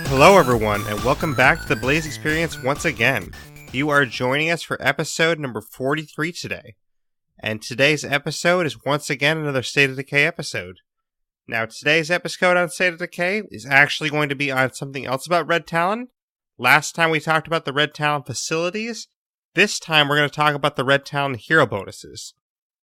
Hello everyone, and welcome back to the Blaise XPerience once again. You are joining us for episode number 43 today. And today's episode is once again another State of Decay episode. Now today's episode on State of Decay is actually going to be on something else about Red Talon. Last time we talked about the Red Talon facilities. This time we're going to talk about the Red Talon hero bonuses.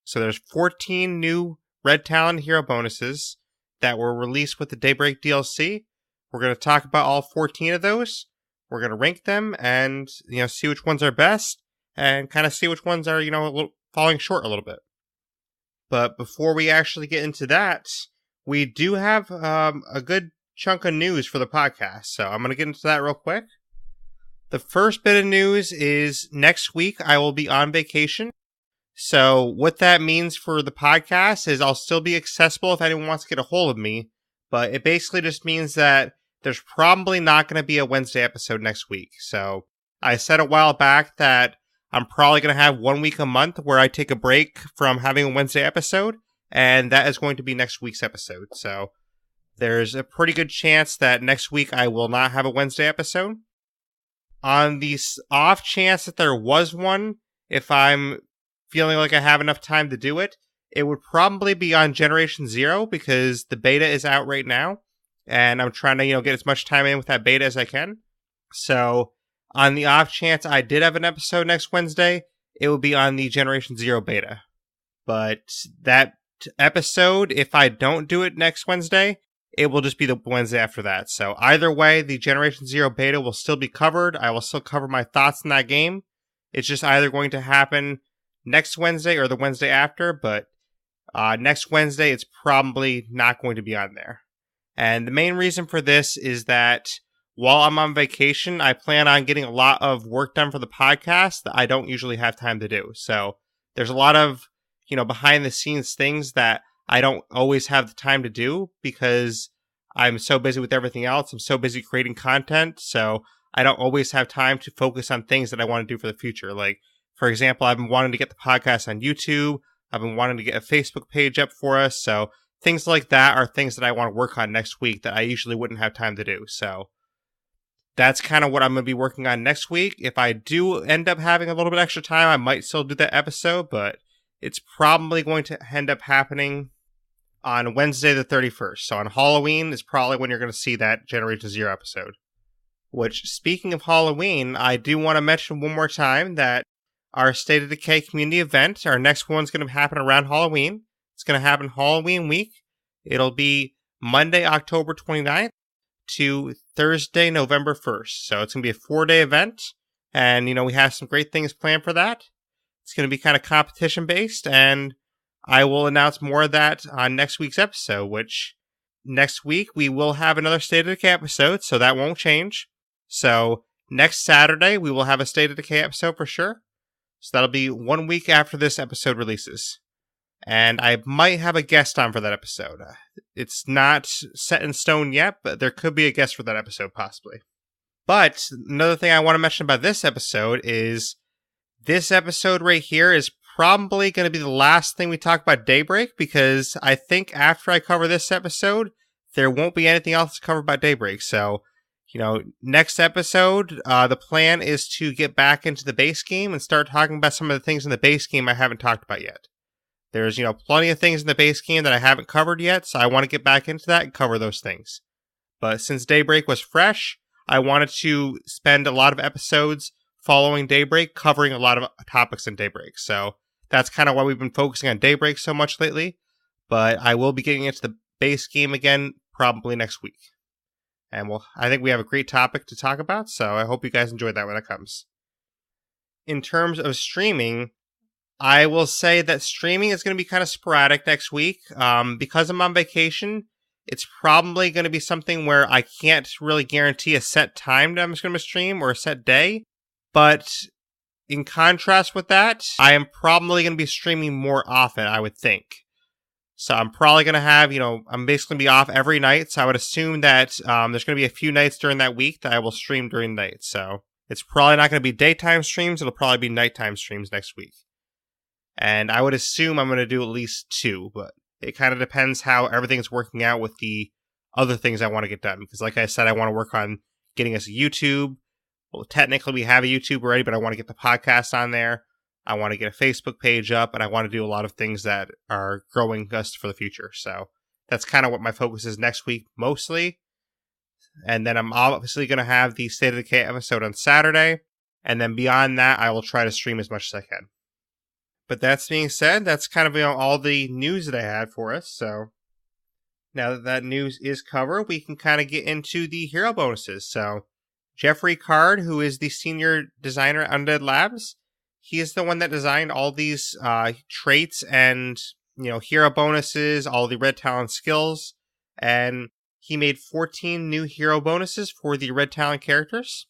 So there's 14 new Red Talon hero bonuses that were released with the Daybreak DLC. We're going to talk about all 14 of those. We're going to rank them and, see which ones are best and kind of see which ones are, falling short a little bit. But before we actually get into that, we do have a good chunk of news for the podcast. So I'm going to get into that real quick. The first bit of news is next week I will be on vacation. So what that means for the podcast is I'll still be accessible if anyone wants to get a hold of me. But it basically just means that there's probably not going to be a Wednesday episode next week. So I said a while back that I'm probably going to have 1 week a month where I take a break from having a Wednesday episode. And that is going to be next week's episode. So there's a pretty good chance that next week I will not have a Wednesday episode. On the off chance that there was one, if I'm feeling like I have enough time to do it, it would probably be on Generation 0 because the beta is out right now. And I'm trying to, get as much time in with that beta as I can. So on the off chance I did have an episode next Wednesday, it would be on the Generation 0 beta. But that episode, if I don't do it next Wednesday, it will just be the Wednesday after that. So either way, the Generation 0 beta will still be covered. I will still cover my thoughts on that game. It's just either going to happen next Wednesday or the Wednesday after, but next Wednesday, it's probably not going to be on there. And the main reason for this is that while I'm on vacation, I plan on getting a lot of work done for the podcast that I don't usually have time to do. So there's a lot of, behind the scenes things that I don't always have the time to do because I'm so busy with everything else. I'm so busy creating content. So I don't always have time to focus on things that I want to do for the future. Like, for example, I've been wanting to get the podcast on YouTube. I've been wanting to get a Facebook page up for us. So things like that are things that I want to work on next week that I usually wouldn't have time to do. So that's kind of what I'm going to be working on next week. If I do end up having a little bit extra time, I might still do that episode, but it's probably going to end up happening on Wednesday the 31st. So on Halloween is probably when you're going to see that Generation 0 episode. Which, speaking of Halloween, I do want to mention one more time that our State of Decay community event, our next one's going to happen around Halloween. It's going to happen Halloween week. It'll be Monday, October 29th to Thursday, November 1st. So it's going to be a 4-day event. And, we have some great things planned for that. It's going to be kind of competition based. And I will announce more of that on next week's episode, which next week we will have another State of Decay episode. So that won't change. So next Saturday, we will have a State of Decay episode for sure. So that'll be 1 week after this episode releases. And I might have a guest on for that episode. It's not set in stone yet, but there could be a guest for that episode, possibly. But another thing I want to mention about this episode is this episode right here is probably going to be the last thing we talk about Daybreak, because I think after I cover this episode, there won't be anything else to cover about Daybreak. So, next episode, the plan is to get back into the base game and start talking about some of the things in the base game I haven't talked about yet. There's, plenty of things in the base game that I haven't covered yet, so I want to get back into that and cover those things. But since Daybreak was fresh, I wanted to spend a lot of episodes following Daybreak covering a lot of topics in Daybreak. So that's kind of why we've been focusing on Daybreak so much lately. But I will be getting into the base game again probably next week. And I think we have a great topic to talk about, so I hope you guys enjoy that when it comes. In terms of streaming, I will say that streaming is going to be kind of sporadic next week. Because I'm on vacation, it's probably going to be something where I can't really guarantee a set time that I'm just going to stream or a set day. But in contrast with that, I am probably going to be streaming more often, I would think. So I'm probably going to have, I'm basically going to be off every night. So I would assume that there's going to be a few nights during that week that I will stream during the night. So it's probably not going to be daytime streams. It'll probably be nighttime streams next week. And I would assume I'm going to do at least 2, but it kind of depends how everything's working out with the other things I want to get done. Because like I said, I want to work on, getting us a YouTube. Well, technically we have a YouTube already, but I want to get the podcast on there. I want to get a Facebook page up, and I want to do a lot of things that are growing us for the future. So that's kind of what my focus is next week, mostly. And then I'm obviously going to have the State of Decay episode on Saturday. And then beyond that, I will try to stream as much as I can. But that being said, that's kind of all the news that I had for us. So now that that news is covered, we can kind of get into the hero bonuses. So Jeffrey Card, who is the senior designer at Undead Labs, he is the one that designed all these traits and hero bonuses, all the Red Talon skills, and he made 14 new hero bonuses for the Red Talon characters.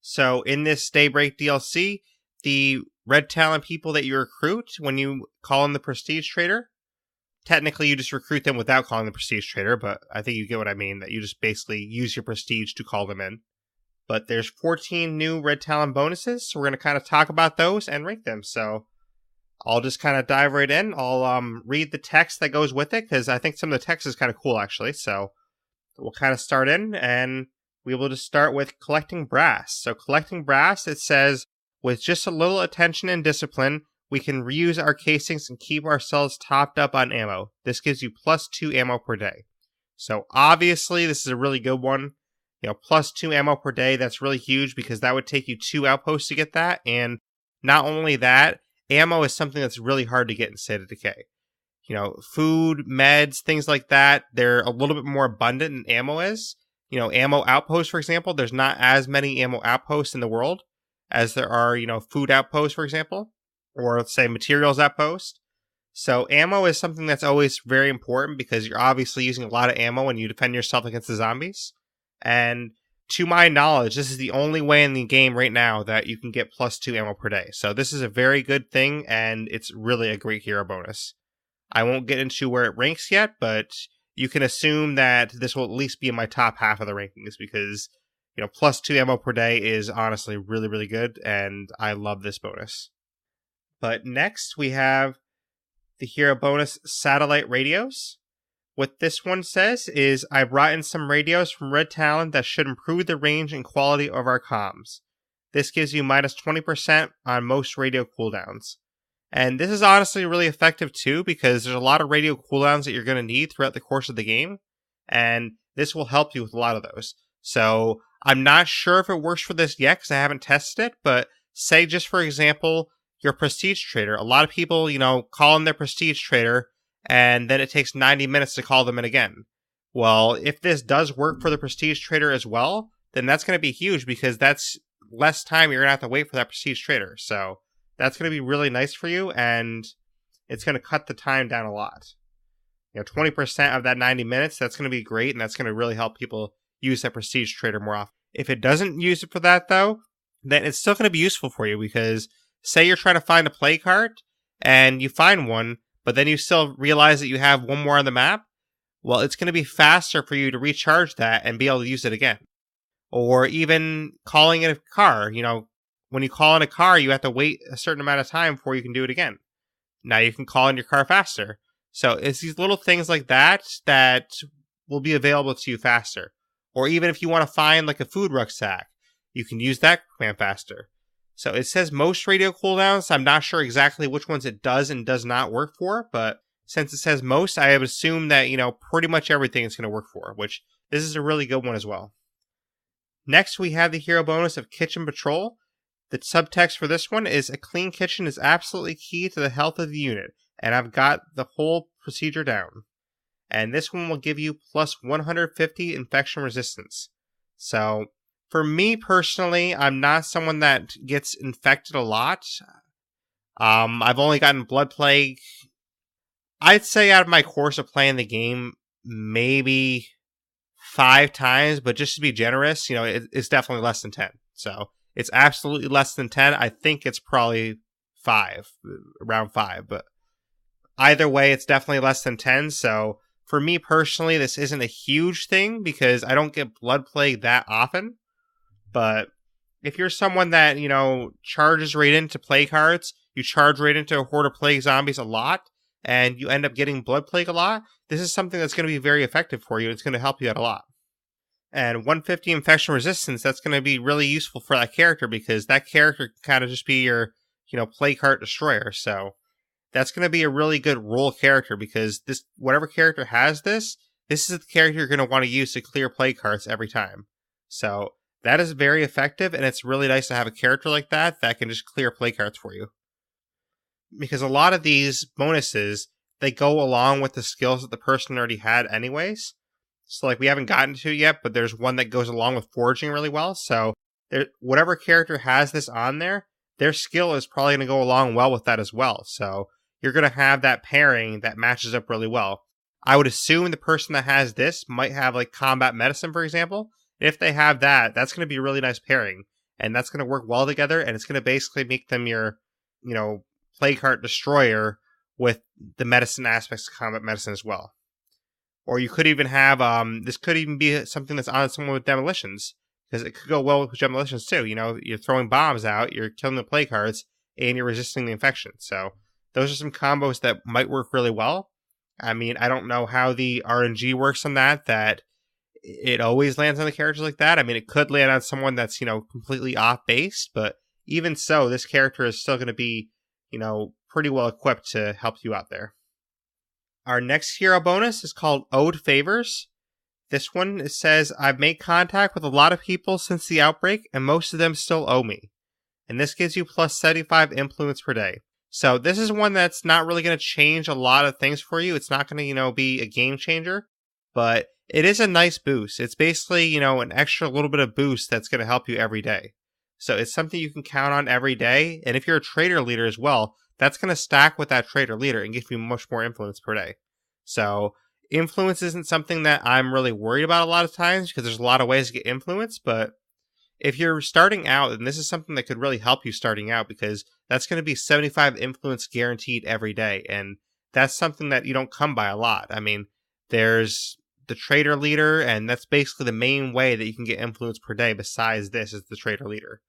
So in this Daybreak DLC, the Red Talon people that you recruit when you call in the Prestige Trader, technically you just recruit them without calling the Prestige Trader, but I think you get what I mean, that you just basically use your Prestige to call them in. But there's 14 new Red Talon bonuses, so we're going to kind of talk about those and rank them. So I'll just kind of dive right in. I'll read the text that goes with it, because I think some of the text is kind of cool, actually. So we'll kind of start in, and we will just start with collecting brass. So collecting brass, it says, with just a little attention and discipline, we can reuse our casings and keep ourselves topped up on ammo. This gives you +2 ammo per day. So obviously, this is a really good one. +2 ammo per day, that's really huge, because that would take you 2 outposts to get that. And not only that, ammo is something that's really hard to get in State of Decay. Food, meds, things like that, they're a little bit more abundant than ammo is. Ammo outposts, for example, there's not as many ammo outposts in the world as there are, food outposts, for example, or let's say materials outpost. So ammo is something that's always very important, because you're obviously using a lot of ammo when you defend yourself against the zombies. And to my knowledge, this is the only way in the game right now that you can get +2 ammo per day. So this is a very good thing, and it's really a great hero bonus. I won't get into where it ranks yet, but you can assume that this will at least be in my top half of the rankings, because +2 ammo per day is honestly really, really good, and I love this bonus. But next we have the hero bonus satellite radios. What this one says is, I brought in some radios from Red Talon that should improve the range and quality of our comms. This gives you -20% on most radio cooldowns. And this is honestly really effective too, because there's a lot of radio cooldowns that you're going to need throughout the course of the game, and this will help you with a lot of those. So I'm not sure if it works for this yet, because I haven't tested it, but say just for example, your Prestige Trader. A lot of people, call in their Prestige Trader, and then it takes 90 minutes to call them in again. Well, if this does work for the Prestige Trader as well, then that's going to be huge, because that's less time you're going to have to wait for that Prestige Trader. So that's going to be really nice for you, and it's going to cut the time down a lot. 20% of that 90 minutes, that's going to be great, and that's going to really help people use that Prestige Trader more often. If it doesn't use it for that, though, then it's still going to be useful for you, because say you're trying to find a play card, and you find one, but then you still realize that you have one more on the map, well, it's going to be faster for you to recharge that and be able to use it again. Or even calling in a car. When you call in a car, you have to wait a certain amount of time before you can do it again. Now you can call in your car faster. So it's these little things like that that will be available to you faster. Or even if you want to find like a food rucksack, you can use that command faster. So it says most radio cooldowns. I'm not sure exactly which ones it does and does not work for, but since it says most, I have assumed that, pretty much everything is going to work for, which this is a really good one as well. Next, we have the hero bonus of Kitchen Patrol. The subtext for this one is, a clean kitchen is absolutely key to the health of the unit, and I've got the whole procedure down. And this one will give you +150 infection resistance. So for me personally, I'm not someone that gets infected a lot. I've only gotten Blood Plague, I'd say out of my course of playing the game, maybe 5 times, but just to be generous, it's definitely less than 10. So it's absolutely less than 10. I think it's probably 5, around 5, but either way, it's definitely less than 10. So for me personally, this isn't a huge thing, because I don't get Blood Plague that often. But if you're someone that, charges right into play cards, you charge right into a Horde of Plague zombies a lot, and you end up getting Blood Plague a lot, this is something that's going to be very effective for you. It's going to help you out a lot. And 150 infection resistance, that's going to be really useful for that character because that character can kind of just be your, play cart destroyer. So that's going to be a really good role character because whatever character has this is the character you're going to want to use to clear play carts every time. So that is very effective, and it's really nice to have a character like that can just clear play carts for you. Because a lot of these bonuses, they go along with the skills that the person already had anyways. So like we haven't gotten to it yet, but there's one that goes along with foraging really well. So whatever character has this on there, their skill is probably going to go along well with that as well. So you're going to have that pairing that matches up really well. I would assume the person that has this might have like combat medicine, for example. If they have that, that's going to be a really nice pairing. And that's going to work well together. And it's going to basically make them your, play cart destroyer with the medicine aspects of combat medicine as well. Or you could even have, this could even be something that's on someone with demolitions. Because it could go well with demolitions too. You're throwing bombs out, you're killing the play cards, and you're resisting the infection. So those are some combos that might work really well. I mean, I don't know how the RNG works on that it always lands on the characters like that. I mean, it could land on someone that's, completely off base, but even so, this character is still going to be, pretty well equipped to help you out there. Our next hero bonus is called Owed Favors. This one says, I've made contact with a lot of people since the outbreak, and most of them still owe me. And this gives you plus 75 influence per day. So this is one that's not really going to change a lot of things for you. It's not going to, be a game changer, but it is a nice boost. It's basically, an extra little bit of boost that's going to help you every day. So it's something you can count on every day. And if you're a trader leader as well, that's going to stack with that trader leader and give you much more influence per day. So influence isn't something that I'm really worried about a lot of times because there's a lot of ways to get influence. But if you're starting out, then this is something that could really help you starting out because that's going to be 75 influence guaranteed every day. And that's something that you don't come by a lot. I mean, there's the trader leader, and that's basically the main way that you can get influence per day besides this is the trader leader.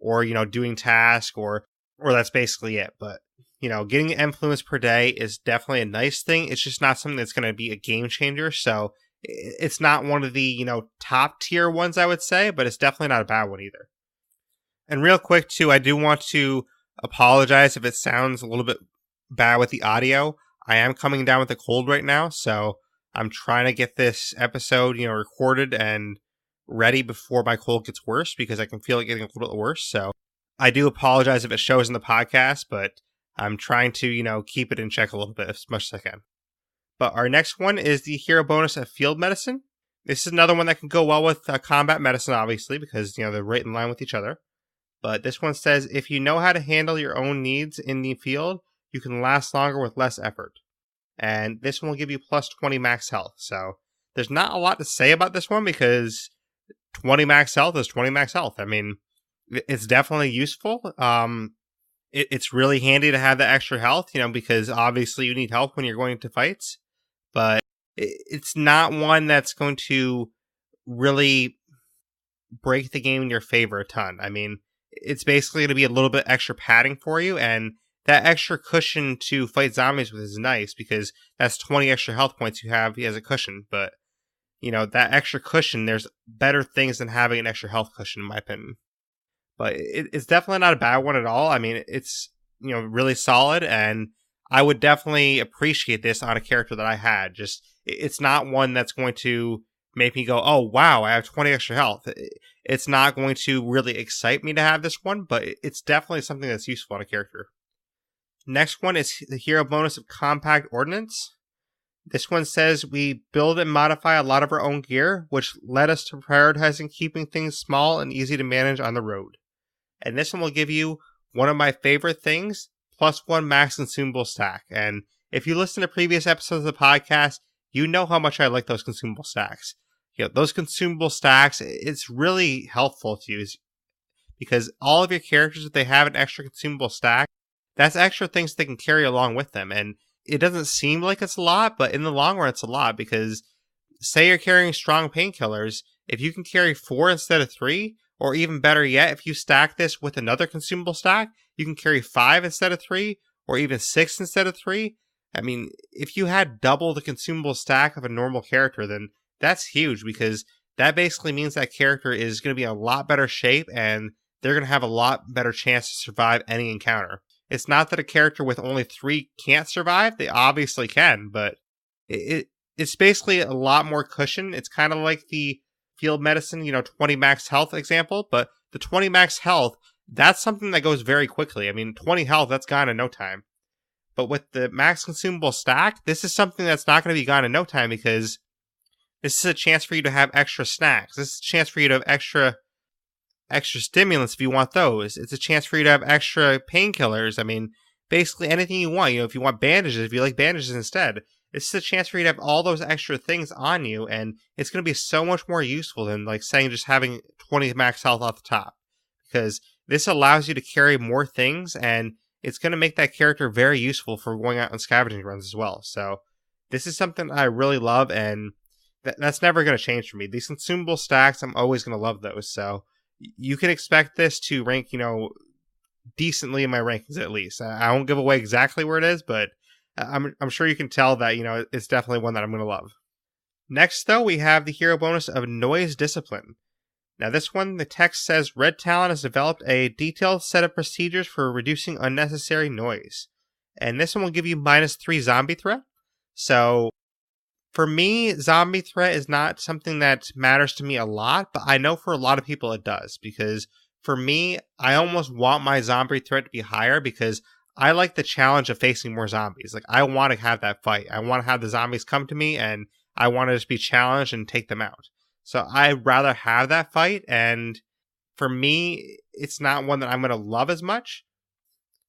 Or, doing task, or that's basically it. But, getting influence per day is definitely a nice thing. It's just not something that's going to be a game changer. So it's not one of the, top tier ones, I would say, but it's definitely not a bad one either. And real quick, too, I do want to apologize if it sounds a little bit bad with the audio. I am coming down with a cold right now, so I'm trying to get this episode, recorded and ready before my cold gets worse because I can feel it getting a little bit worse. So I do apologize if it shows in the podcast, but I'm trying to, keep it in check a little bit as much as I can. But our next one is the hero bonus of field medicine. This is another one that can go well with combat medicine, obviously, because, they're right in line with each other. But this one says, if you know how to handle your own needs in the field, you can last longer with less effort. And this one will give you plus 20 max health. So there's not a lot to say about this one because 20 max health is 20 max health. I mean, it's definitely useful. It's really handy to have that extra health, because obviously you need help when you're going into fights. But it's not one that's going to really break the game in your favor a ton. I mean, it's basically going to be a little bit extra padding for you, and that extra cushion to fight zombies with is nice because that's 20 extra health points you have as a cushion. But, that extra cushion, there's better things than having an extra health cushion, in my opinion. But it's definitely not a bad one at all. I mean, it's, really solid, and I would definitely appreciate this on a character that I had. Just, it's not one that's going to make me go, oh, wow, I have 20 extra health. It's not going to really excite me to have this one, but it's definitely something that's useful on a character. Next one is the hero bonus of Compact Ordinance. This one says we build and modify a lot of our own gear, which led us to prioritizing keeping things small and easy to manage on the road. And this one will give you one of my favorite things, plus 1 max consumable stack. And if you listen to previous episodes of the podcast, you know how much I like those consumable stacks. Those consumable stacks, it's really helpful to use because all of your characters, if they have an extra consumable stack, that's extra things they can carry along with them. And it doesn't seem like it's a lot, but in the long run, it's a lot because say you're carrying strong painkillers, if you can carry 4 instead of 3, or even better yet, if you stack this with another consumable stack, you can carry 5 instead of 3, or even 6 instead of 3. I mean, if you had double the consumable stack of a normal character, then that's huge because that basically means that character is going to be in a lot better shape and they're going to have a lot better chance to survive any encounter. It's not that a character with only 3 can't survive. They obviously can, but it's basically a lot more cushion. It's kind of like the field medicine, 20 max health example, but the 20 max health, that's something that goes very quickly. I mean, 20 health, that's gone in no time. But with the max consumable stack, this is something that's not going to be gone in no time because this is a chance for you to have extra snacks. This is a chance for you to have extra stimulants if you want those. It's a chance for you to have extra painkillers. I mean, basically anything you want. If you want bandages, if you like bandages instead, this is a chance for you to have all those extra things on you, and it's going to be so much more useful than like saying just having 20 max health off the top, because this allows you to carry more things, and it's going to make that character very useful for going out on scavenging runs as well. So this is something I really love, and that's never going to change for me. These consumable stacks, I'm always going to love those. So you can expect this to rank, decently in my rankings at least. I won't give away exactly where it is, but I'm sure you can tell that, it's definitely one that I'm going to love. Next, though, we have the hero bonus of Noise Discipline. Now, this one, the text says, Red Talon has developed a detailed set of procedures for reducing unnecessary noise. And this one will give you -3 zombie threat. So, for me, zombie threat is not something that matters to me a lot, but I know for a lot of people it does. Because for me, I almost want my zombie threat to be higher because I like the challenge of facing more zombies. Like, I want to have that fight. I want to have the zombies come to me, and I want to just be challenged and take them out. So I'd rather have that fight, and for me, it's not one that I'm going to love as much.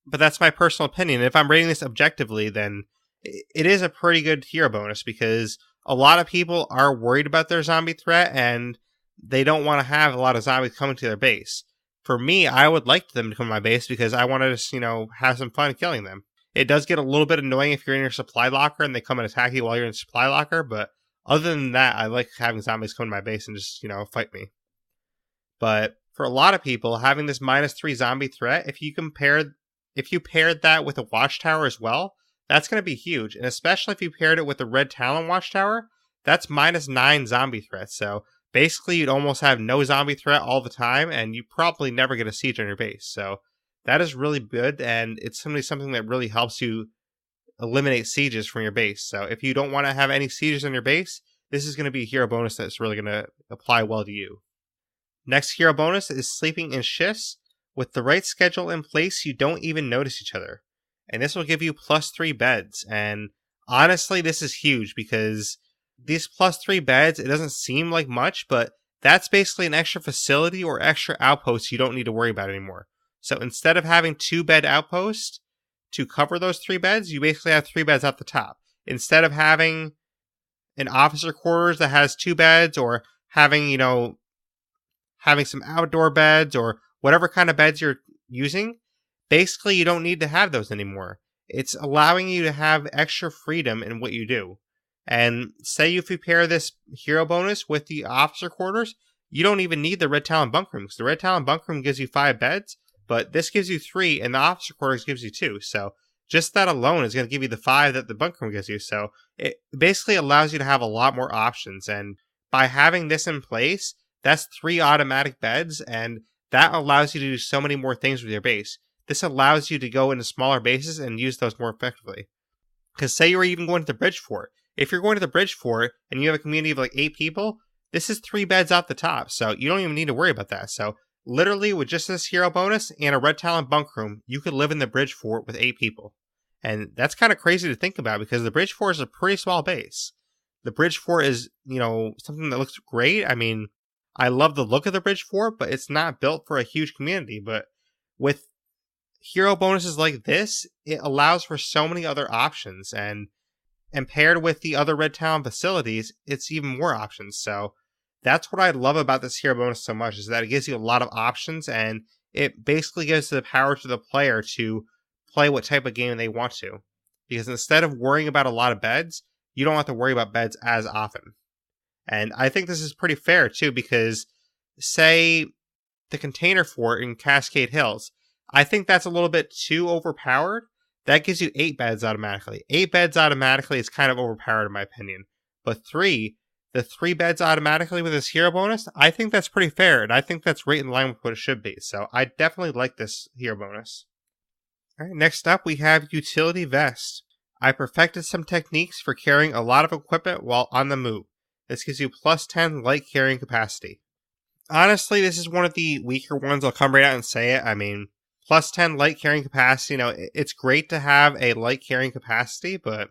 But that's my personal opinion. If I'm rating this objectively, then it is a pretty good hero bonus because a lot of people are worried about their zombie threat, and they don't want to have a lot of zombies coming to their base. For me, I would like them to come to my base because I want to just, have some fun killing them. It does get a little bit annoying if you're in your supply locker and they come and attack you while you're in the supply locker, but other than that, I like having zombies come to my base and just, fight me. But for a lot of people, having this -3 zombie threat, if you paired that with a watchtower as well, that's going to be huge. And especially if you paired it with the Red Talon watchtower, that's -9 zombie threat. So basically, you'd almost have no zombie threat all the time, and you probably never get a siege on your base. So that is really good, and it's something that really helps you eliminate sieges from your base. So if you don't want to have any sieges on your base, this is going to be a hero bonus that's really going to apply well to you. Next hero bonus is sleeping in shifts. With the right schedule in place, you don't even notice each other. And this will give you +3 beds. And honestly, this is huge because these +3 beds, it doesn't seem like much, but that's basically an extra facility or extra outpost you don't need to worry about anymore. So instead of having 2-bed outposts to cover those 3 beds, you basically have 3 beds at the top. Instead of having an officer quarters that has 2 beds or having, having some outdoor beds or whatever kind of beds you're using, basically you don't need to have those anymore. It's allowing you to have extra freedom in what you do. And say if you pair this hero bonus with the officer quarters, you don't even need the Red Talon bunk room. Because the Red Talon bunk room gives you 5 beds, but this gives you 3, and the officer quarters gives you 2. So just that alone is going to give you the 5 that the bunk room gives you. So it basically allows you to have a lot more options. And by having this in place, that's 3 automatic beds, and that allows you to do so many more things with your base. This allows you to go into smaller bases and use those more effectively. Because say you were even going to the bridge fort. If you're going to the bridge fort and you have a community of like 8 people, this is 3 beds off the top. So you don't even need to worry about that. So literally with just this hero bonus and a Red Talon bunk room, you could live in the bridge fort with 8 people. And that's kind of crazy to think about because the bridge fort is a pretty small base. The bridge fort is, something that looks great. I mean, I love the look of the bridge fort, but it's not built for a huge community. But with hero bonuses like this, it allows for so many other options, and paired with the other Red Talon facilities, it's even more options. So that's what I love about this hero bonus so much, is that it gives you a lot of options, and it basically gives the power to the player to play what type of game they want to. Because instead of worrying about a lot of beds, you don't have to worry about beds as often. And I think this is pretty fair too, because say the container fort in Cascade Hills, I think that's a little bit too overpowered. That gives you 8 beds automatically. 8 beds automatically is kind of overpowered in my opinion. But 3, the 3 beds automatically with this hero bonus, I think that's pretty fair, and I think that's right in line with what it should be. So I definitely like this hero bonus. All right, next up we have Utility Vest. I perfected some techniques for carrying a lot of equipment while on the move. This gives you plus 10 light carrying capacity. Honestly, this is one of the weaker ones. I'll come right out and say it. I mean, plus 10 light carrying capacity, it's great to have a light carrying capacity, but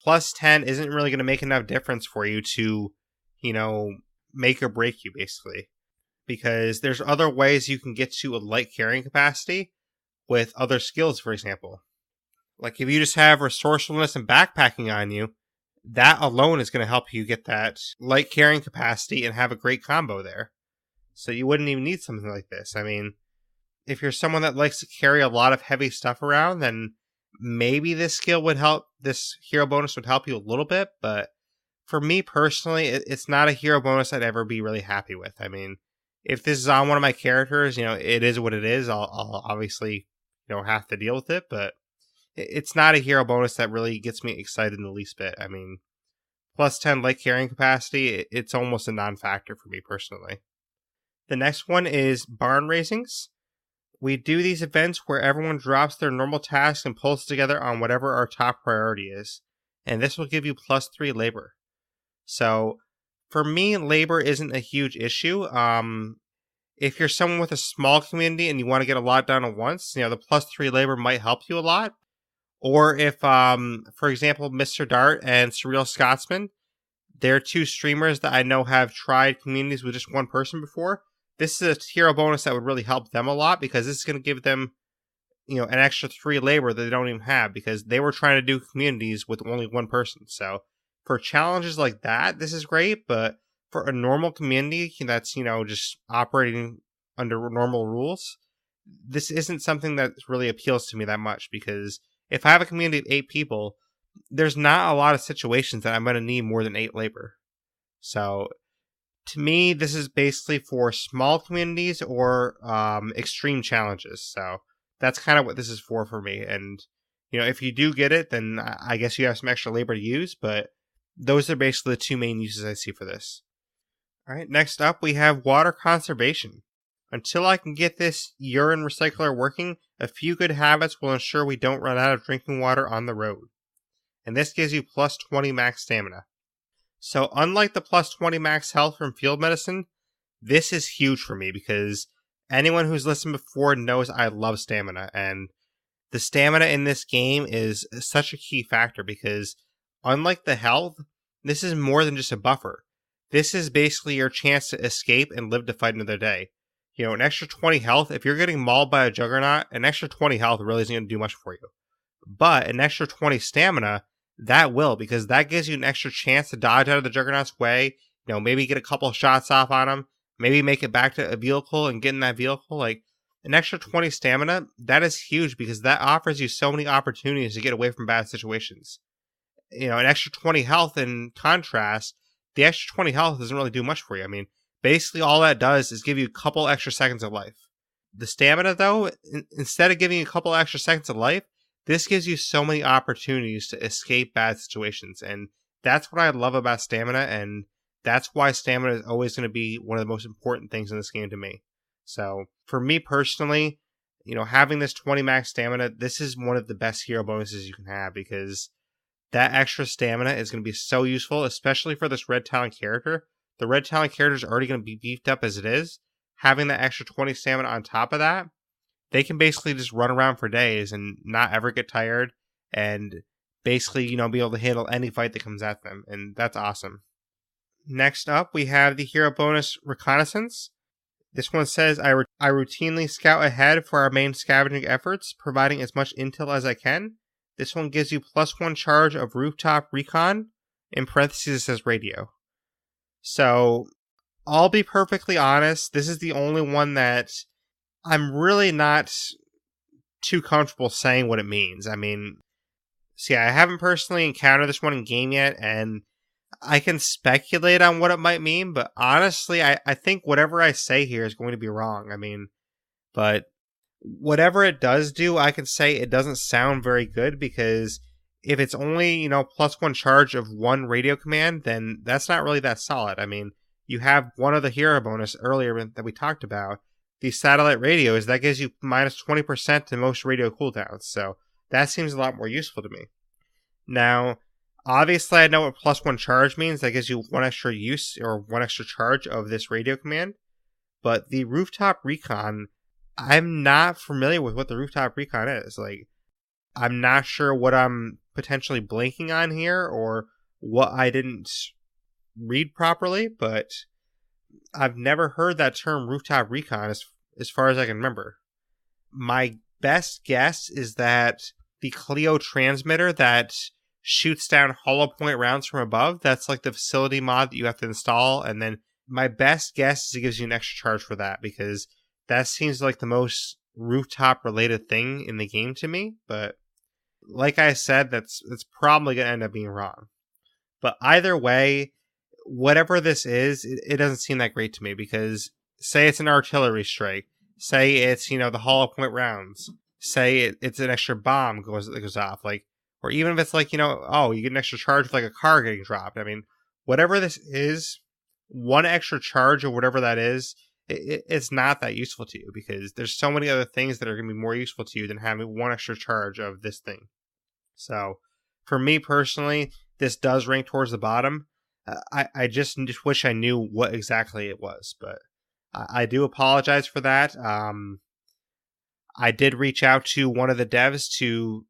plus 10 isn't really going to make enough difference for you to, make or break you, basically. Because there's other ways you can get to a light carrying capacity with other skills, for example. Like if you just have resourcefulness and backpacking on you, that alone is going to help you get that light carrying capacity and have a great combo there. So you wouldn't even need something like this. I mean, if you're someone that likes to carry a lot of heavy stuff around, then maybe this skill would help, this hero bonus would help you a little bit. But for me personally, it's not a hero bonus I'd ever be really happy with. I mean, if this is on one of my characters, it is what it is. I'll obviously, have to deal with it. But it's not a hero bonus that really gets me excited in the least bit. I mean, plus 10 light carrying capacity, it's almost a non-factor for me personally. The next one is Barn Raisings. We do these events where everyone drops their normal tasks and pulls together on whatever our top priority is. And this will give you plus 3 labor. So, for me, labor isn't a huge issue. If you're someone with a small community and you want to get a lot done at once, the plus 3 labor might help you a lot. Or if, for example, Mr. Dart and Surreal Scotsman, they're 2 streamers that I know have tried communities with just one person before. This is a hero bonus that would really help them a lot because this is going to give them, an extra 3 labor that they don't even have because they were trying to do communities with only one person. So for challenges like that, this is great. But for a normal community that's, just operating under normal rules, this isn't something that really appeals to me that much because if I have a community of 8 people, there's not a lot of situations that I'm going to need more than 8 labor. So to me, this is basically for small communities or extreme challenges. So that's kind of what this is for me. And, if you do get it, then I guess you have some extra labor to use. But those are basically the 2 main uses I see for this. All right, next up, we have Water Conservation. Until I can get this urine recycler working, a few good habits will ensure we don't run out of drinking water on the road. And this gives you plus 20 max stamina. So unlike the plus 20 max health from field medicine, this is huge for me because anyone who's listened before knows I love stamina. And the stamina in this game is such a key factor because unlike the health, this is more than just a buffer. This is basically your chance to escape and live to fight another day. An extra 20 health, if you're getting mauled by a juggernaut, an extra 20 health really isn't going to do much for you. But an extra 20 stamina, that will, because that gives you an extra chance to dodge out of the juggernaut's way, maybe get a couple of shots off on him, maybe make it back to a vehicle and get in that vehicle. Like, an extra 20 stamina, that is huge because that offers you so many opportunities to get away from bad situations. An extra 20 health in contrast, the extra 20 health doesn't really do much for you. I mean, basically all that does is give you a couple extra seconds of life. The stamina, though, instead of giving you a couple extra seconds of life, this gives you so many opportunities to escape bad situations. And that's what I love about stamina, and that's why stamina is always going to be one of the most important things in this game to me. So, for me personally, having this 20 max stamina, this is one of the best hero bonuses you can have because that extra stamina is going to be so useful, especially for this Red Talon character. The Red Talon character is already going to be beefed up as it is. Having that extra 20 stamina on top of that, they can basically just run around for days and not ever get tired and basically, be able to handle any fight that comes at them. And that's awesome. Next up, we have the hero bonus Reconnaissance. This one says, I routinely scout ahead for our main scavenging efforts, providing as much intel as I can. This one gives you plus 1 charge of Rooftop Recon. In parentheses, it says radio. So, I'll be perfectly honest, this is the only one that I'm really not too comfortable saying what it means. I mean, see, I haven't personally encountered this one in game yet, and I can speculate on what it might mean, but honestly, I think whatever I say here is going to be wrong. I mean, but whatever it does do, I can say it doesn't sound very good because if it's only, +1 charge of one radio command, then that's not really that solid. I mean, you have one of the hero bonus earlier that we talked about, these satellite radios, that gives you minus 20% to most radio cooldowns. So that seems a lot more useful to me. Now, obviously, I know what +1 charge means. That gives you one extra use or one extra charge of this radio command. But the Rooftop Recon, I'm not familiar with what the Rooftop Recon is. Like, I'm not sure what I'm potentially blanking on here or what I didn't read properly, but I've never heard that term Rooftop Recon as far as I can remember. My best guess is that the Clio transmitter that shoots down hollow point rounds from above, that's like the facility mod that you have to install, and then my best guess is it gives you an extra charge for that, because that seems like the most rooftop related thing in the game to me. But like I said, that's probably going to end up being wrong. But either way, whatever this is, it doesn't seem that great to me, because say it's an artillery strike, say it's, the hollow point rounds, say it's an extra bomb that goes off, like, or even if it's like, you get an extra charge with like a car getting dropped. I mean, whatever this is, one extra charge or whatever that is, it's not that useful to you, because there's so many other things that are going to be more useful to you than having one extra charge of this thing. So for me personally, this does rank towards the bottom. I just wish I knew what exactly it was, but I do apologize for that. I did reach out to one of the devs to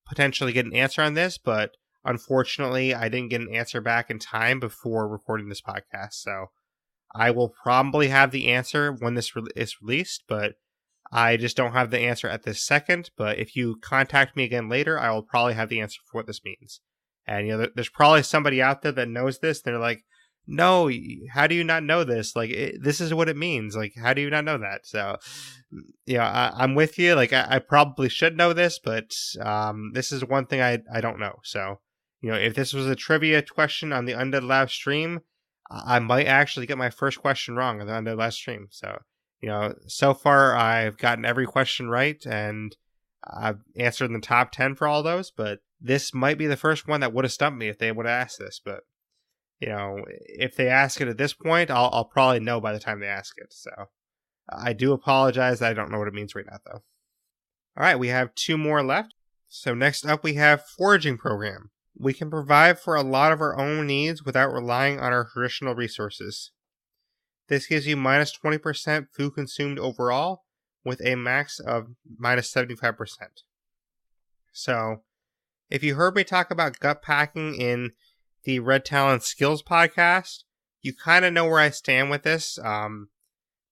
potentially get an answer on this, but unfortunately, I didn't get an answer back in time before recording this podcast. So I will probably have the answer when this is released, but I just don't have the answer at this second. But if you contact me again later, I will probably have the answer for what this means. And, there's probably somebody out there that knows this. They're like, no, how do you not know this? Like, this is what it means. Like, how do you not know that? So, I'm with you. Like, I probably should know this, but this is one thing I don't know. So, if this was a trivia question on the Undead Lab stream, I might actually get my first question wrong on the Undead Lab stream. So, so far I've gotten every question right, and I've answered in the top 10 for all those, but this might be the first one that would have stumped me if they would have asked this. But, if they ask it at this point, I'll probably know by the time they ask it. So I do apologize. I don't know what it means right now, though. All right, we have 2 more left. So next up, we have Foraging Program. We can provide for a lot of our own needs without relying on our traditional resources. This gives you minus 20% food consumed overall, with a max of minus 75%. So, if you heard me talk about gut packing in the Red Talon Skills podcast, you kind of know where I stand with this.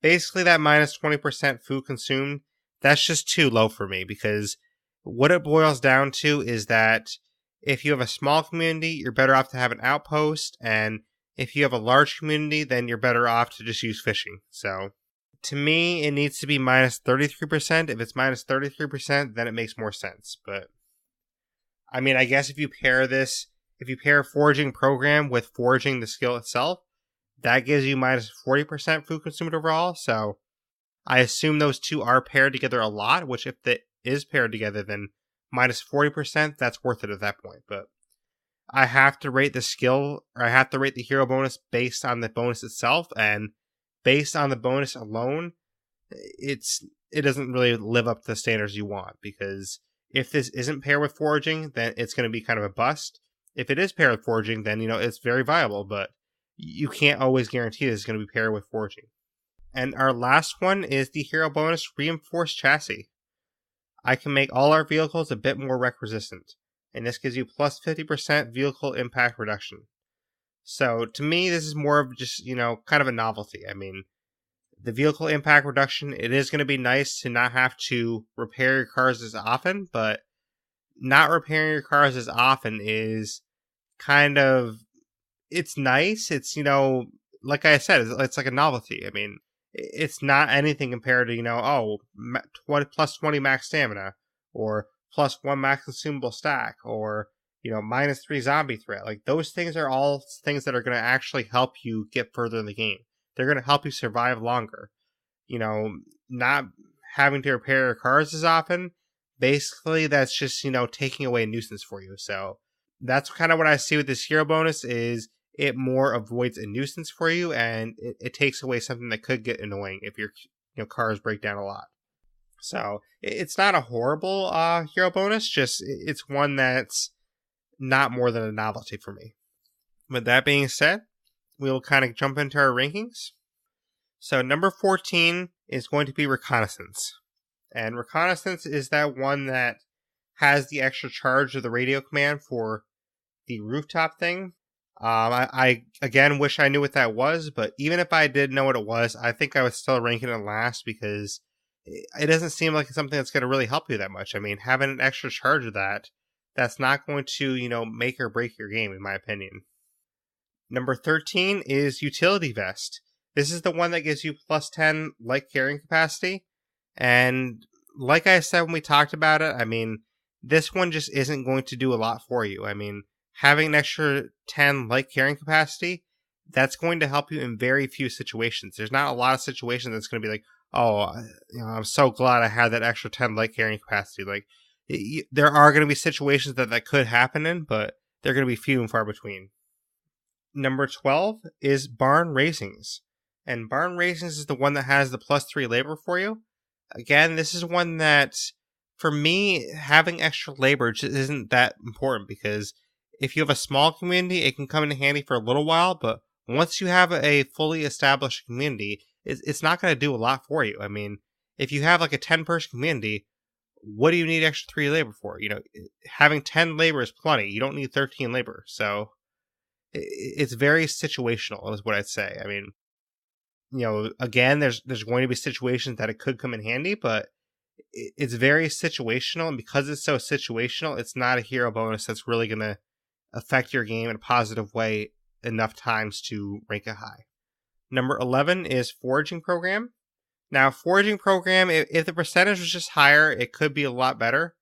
Basically, that minus 20% food consumed, that's just too low for me, because what it boils down to is that if you have a small community, you're better off to have an outpost, and if you have a large community, then you're better off to just use fishing. So, to me, it needs to be minus 33%. If it's minus 33%, then it makes more sense. But, I mean, I guess if you pair Foraging Program with Foraging the skill itself, that gives you minus 40% food consumed overall. So, I assume those two are paired together a lot, which if it is paired together, then minus 40%, that's worth it at that point. But I have to rate the skill, or I have to rate the hero bonus based on the bonus itself, and based on the bonus alone, it doesn't really live up to the standards you want, because if this isn't paired with Foraging, then it's going to be kind of a bust. If it is paired with Foraging, then, it's very viable, but you can't always guarantee that it's going to be paired with Foraging. And our last one is the hero bonus Reinforced Chassis. I can make all our vehicles a bit more wreck resistant, and this gives you plus 50% vehicle impact reduction. So, to me, this is more of just, kind of a novelty. I mean, the vehicle impact reduction, it is going to be nice to not have to repair your cars as often, but not repairing your cars as often is kind of, it's nice. It's, like I said, it's like a novelty. I mean, it's not anything compared to, 20 max stamina, or plus 1 max consumable stack, or, minus 3 zombie threat. Like, those things are all things that are going to actually help you get further in the game. They're going to help you survive longer. Not having to repair your cars as often, basically that's just, taking away a nuisance for you. So that's kind of what I see with this hero bonus is it more avoids a nuisance for you, and it takes away something that could get annoying if your cars break down a lot. So it's not a horrible hero bonus, just it's one that's not more than a novelty for me. With that being said, we will kind of jump into our rankings. So number 14 is going to be Reconnaissance. And Reconnaissance is that one that has the extra charge of the radio command for the rooftop thing. I again wish I knew what that was, but even if I did know what it was, I think I would still rank it in last because it doesn't seem like it's something that's going to really help you that much. I mean, having an extra charge of that's not going to, make or break your game, in my opinion. Number 13 is Utility Vest. This is the one that gives you plus 10 light carrying capacity. And like I said when we talked about it, I mean, this one just isn't going to do a lot for you. I mean, having an extra 10 light carrying capacity, that's going to help you in very few situations. There's not a lot of situations that's going to be like, oh, I'm so glad I had that extra 10 light carrying capacity. Like, there are going to be situations that could happen in, but they're going to be few and far between. Number 12 is Barn Raisings. And Barn Raisings is the one that has the plus 3 labor for you. Again, this is one that, for me, having extra labor just isn't that important because if you have a small community, it can come in handy for a little while, but once you have a fully established community, it's not going to do a lot for you. I mean, if you have like a 10-person community, what do you need extra 3 labor for? Having 10 labor is plenty. You don't need 13 labor. So it's very situational, is what I'd say. I mean, again, there's going to be situations that it could come in handy, but it's very situational. And because it's so situational, it's not a hero bonus that's really going to affect your game in a positive way enough times to rank it high. Number 11 is Foraging Program. Now, Foraging Program, if the percentage was just higher, it could be a lot better.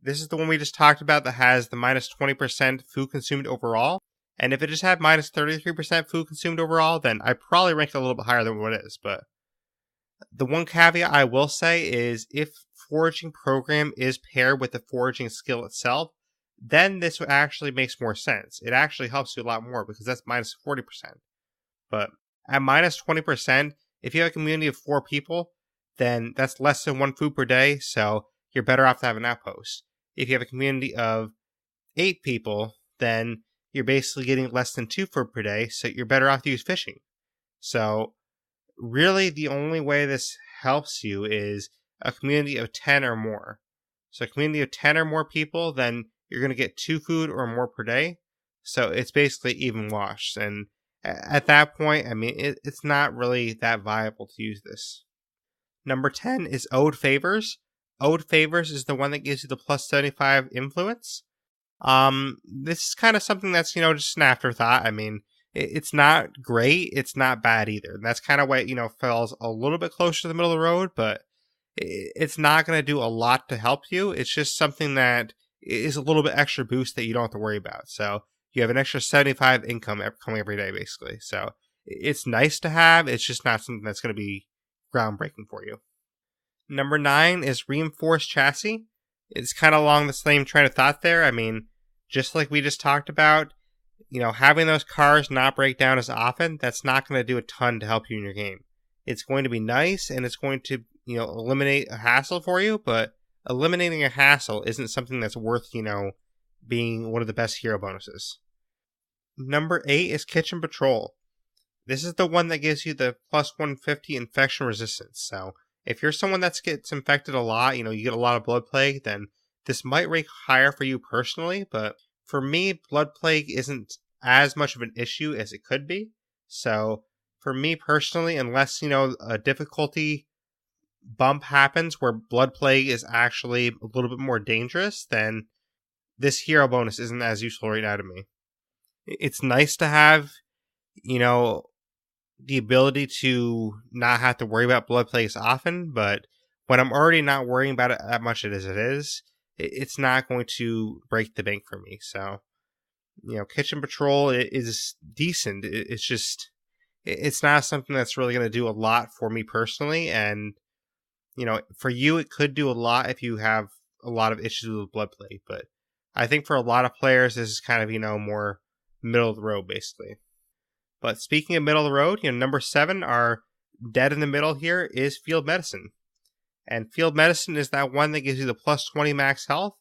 This is the one we just talked about that has the minus 20% food consumed overall. And if it just had minus 33% food consumed overall, then I'd probably rank it a little bit higher than what it is. But the one caveat I will say is if Foraging Program is paired with the foraging skill itself, then this actually makes more sense. It actually helps you a lot more because that's minus 40%. But at minus 20%, if you have a community of 4 people, then that's less than 1 food per day, so you're better off to have an outpost. If you have a community of 8 people, then you're basically getting less than 2 food per day, so you're better off to use fishing. So really the only way this helps you is a community of 10 or more. So a community of 10 or more people, then you're going to get 2 food or more per day. So it's basically even wash. And at that point, I mean, it's not really that viable to use this. Number 10 is Ode Favors. Ode Favors is the one that gives you the plus 75 influence. This is kind of something that's, just an afterthought. I mean, it's not great. It's not bad either. And that's kind of why it, falls a little bit closer to the middle of the road, but it's not going to do a lot to help you. It's just something that is a little bit extra boost that you don't have to worry about. So you have an extra 75 income coming every day, basically. So it's nice to have. It's just not something that's going to be groundbreaking for you. Number 9 is Reinforced Chassis. It's kind of along the same train of thought there. I mean, just like we just talked about, having those cars not break down as often, that's not going to do a ton to help you in your game. It's going to be nice and it's going to, eliminate a hassle for you, but eliminating a hassle isn't something that's worth, being one of the best hero bonuses. Number 8 is Kitchen Patrol. This is the one that gives you the plus 150 infection resistance. So if you're someone that gets infected a lot, you get a lot of blood plague, then this might rank higher for you personally. But for me, blood plague isn't as much of an issue as it could be. So for me personally, unless, a difficulty bump happens where blood plague is actually a little bit more dangerous, then this hero bonus isn't as useful right now to me. It's nice to have, the ability to not have to worry about blood plagues often, but when I'm already not worrying about it that much as it is, it's not going to break the bank for me. So, Kitchen Patrol is decent. It's just, it's not something that's really going to do a lot for me personally. And, for you, it could do a lot if you have a lot of issues with blood plate, but I think for a lot of players, this is kind of, more middle of the road, basically. But speaking of middle of the road, number 7, our dead in the middle here is Field Medicine. And Field Medicine is that one that gives you the plus 20 max health.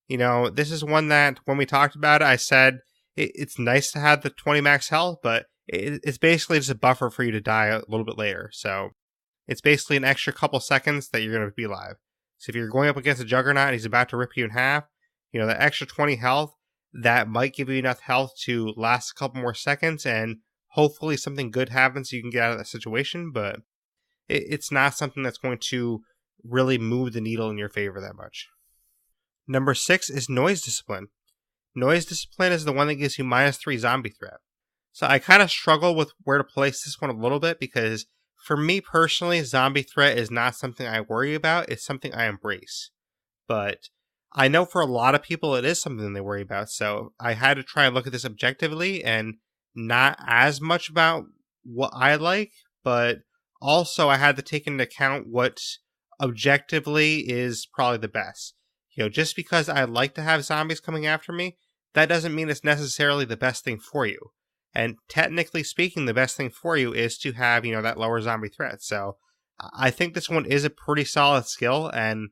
This is one that when we talked about it, I said it's nice to have the 20 max health, but it's basically just a buffer for you to die a little bit later. So it's basically an extra couple seconds that you're going to be alive. So if you're going up against a Juggernaut and he's about to rip you in half, the extra 20 health, that might give you enough health to last a couple more seconds, and hopefully something good happens so you can get out of that situation, but it's not something that's going to really move the needle in your favor that much. Number 6 is Noise Discipline. Noise Discipline is the one that gives you -3 zombie threat. So I kind of struggle with where to place this one a little bit, because for me personally, zombie threat is not something I worry about. It's something I embrace. But I know for a lot of people it is something they worry about. So I had to try and look at this objectively and not as much about what I like, but also I had to take into account what objectively is probably the best. Just because I like to have zombies coming after me, that doesn't mean it's necessarily the best thing for you. And technically speaking, the best thing for you is to have, that lower zombie threat. So I think this one is a pretty solid skill, and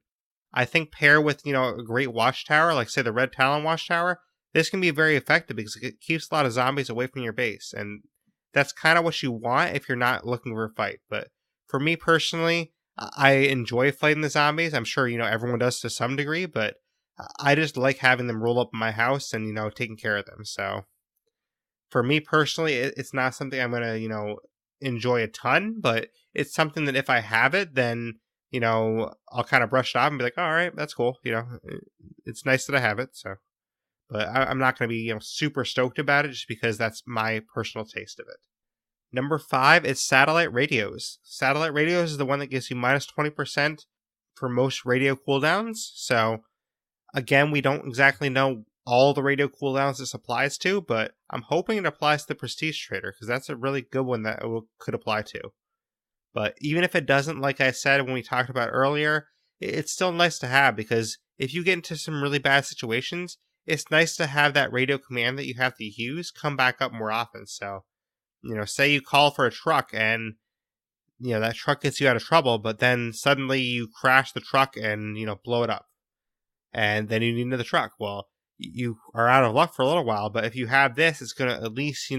I think pair with, a great watchtower, like say the Red Talon watchtower, this can be very effective because it keeps a lot of zombies away from your base. And that's kind of what you want if you're not looking for a fight. But for me personally, I enjoy fighting the zombies. I'm sure, everyone does to some degree, but I just like having them roll up in my house and, taking care of them. So for me personally, it's not something I'm going to, enjoy a ton, but it's something that if I have it, then, I'll kind of brush it off and be like, all right, that's cool. It's nice that I have it. So, but I'm not going to be, super stoked about it just because that's my personal taste of it. Number 5 is Satellite Radios. Satellite Radios is the one that gives you -20% for most radio cooldowns. So, again, we don't exactly know all the radio cooldowns this applies to, but I'm hoping it applies to the Prestige Trader, because that's a really good one that it could apply to. But even if it doesn't, like I said when we talked about earlier, it's still nice to have, because if you get into some really bad situations, it's nice to have that radio command that you have to use come back up more often. So, say you call for a truck and, that truck gets you out of trouble, but then suddenly you crash the truck and, blow it up. And then you need another truck. Well, you are out of luck for a little while, but if you have this, it's going to at least,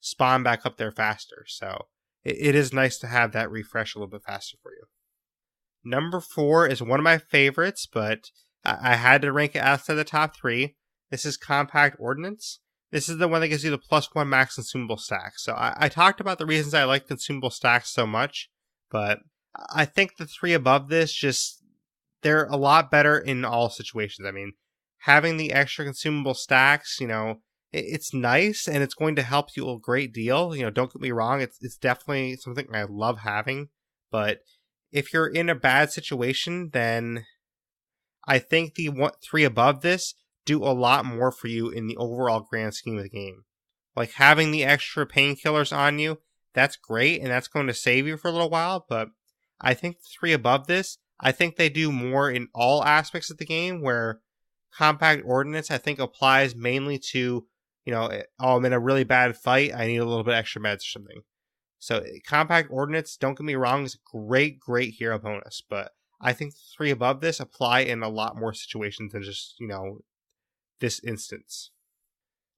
spawn back up there faster. So it is nice to have that refresh a little bit faster for you. Number 4 is one of my favorites, but I had to rank it outside the top 3. This is Compact Ordinance. This is the one that gives you the +1 max consumable stack. So I talked about the reasons I like consumable stacks so much, but I think the 3 above this, they're a lot better in all situations. I mean, having the extra consumable stacks, it's nice and it's going to help you a great deal. Don't get me wrong, it's definitely something I love having. But if you're in a bad situation, then I think the 3 above this do a lot more for you in the overall grand scheme of the game. Like having the extra painkillers on you, that's great and that's going to save you for a little while, but I think the 3 above this, I think they do more in all aspects of the game, where Compact Ordinance, I think, applies mainly to, I'm in a really bad fight, I need a little bit extra meds or something. So Compact Ordinance, don't get me wrong, is a great, great hero bonus, but I think the 3 above this apply in a lot more situations than just, this instance.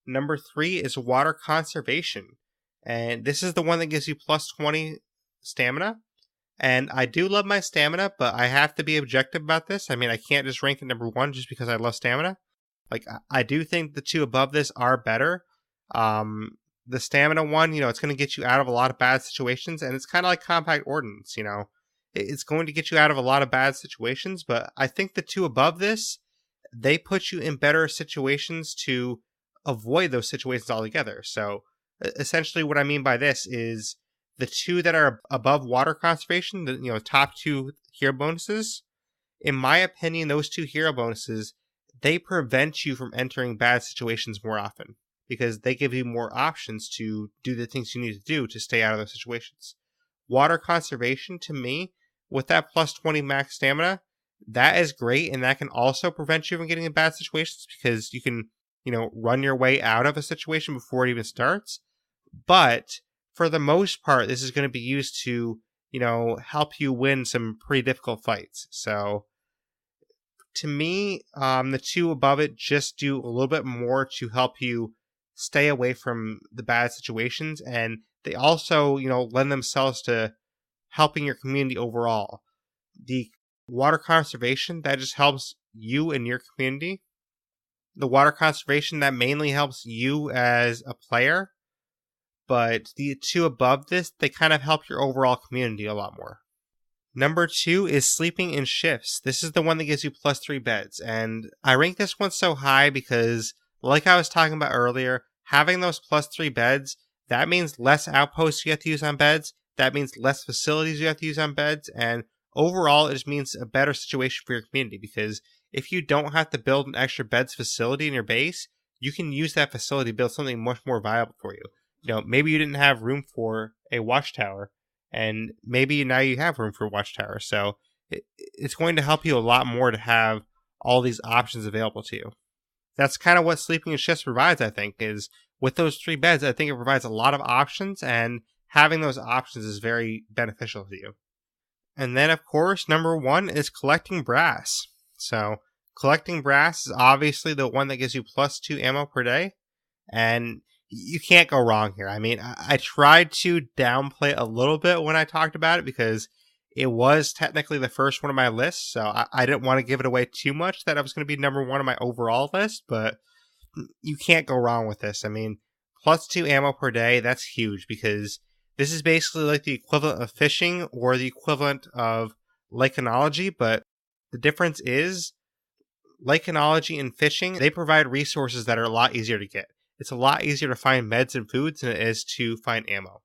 Number 3 is Water Conservation. And this is the one that gives you +20 stamina. And I do love my stamina, but I have to be objective about this. I mean, I can't just rank it number 1 just because I love stamina. Like, I do think the 2 above this are better. The stamina one, it's going to get you out of a lot of bad situations. And it's kind of like Compact Ordnance, It's going to get you out of a lot of bad situations. But I think the 2 above this, they put you in better situations to avoid those situations altogether. So essentially what I mean by this is the 2 that are above Water Conservation, the top 2 hero bonuses, in my opinion, those 2 hero bonuses, they prevent you from entering bad situations more often, because they give you more options to do the things you need to do to stay out of those situations. Water Conservation, to me, with that +20 max stamina, that is great, and that can also prevent you from getting in bad situations because you can, run your way out of a situation before it even starts. But for the most part, this is going to be used to, help you win some pretty difficult fights. So to me, the two above it just do a little bit more to help you stay away from the bad situations. And they also, lend themselves to helping your community overall. The water conservation, that just helps you and your community. The water conservation, that mainly helps you as a player. But the two above this, they kind of help your overall community a lot more. Number 2 is sleeping in shifts. This is the one that gives you +3 beds. And I rank this one so high because, like I was talking about earlier, having those +3 beds, that means less outposts you have to use on beds. That means less facilities you have to use on beds. And overall, it just means a better situation for your community because if you don't have to build an extra beds facility in your base, you can use that facility to build something much more viable for you. Maybe you didn't have room for a watchtower, and maybe now you have room for a watchtower. So it's going to help you a lot more to have all these options available to you. That's kind of what sleeping in shifts provides, I think, is with those 3 beds, I think it provides a lot of options, and having those options is very beneficial to you. And then, of course, number 1 is collecting brass. So collecting brass is obviously the one that gives you +2 ammo per day, and you can't go wrong here. I mean, I tried to downplay it a little bit when I talked about it because it was technically the first one on my list, so I didn't want to give it away too much that I was going to be number 1 on my overall list, but you can't go wrong with this. I mean, +2 ammo per day, that's huge because this is basically like the equivalent of fishing or the equivalent of Reconnaissance, but the difference is Reconnaissance and fishing, they provide resources that are a lot easier to get. It's a lot easier to find meds and foods than it is to find ammo.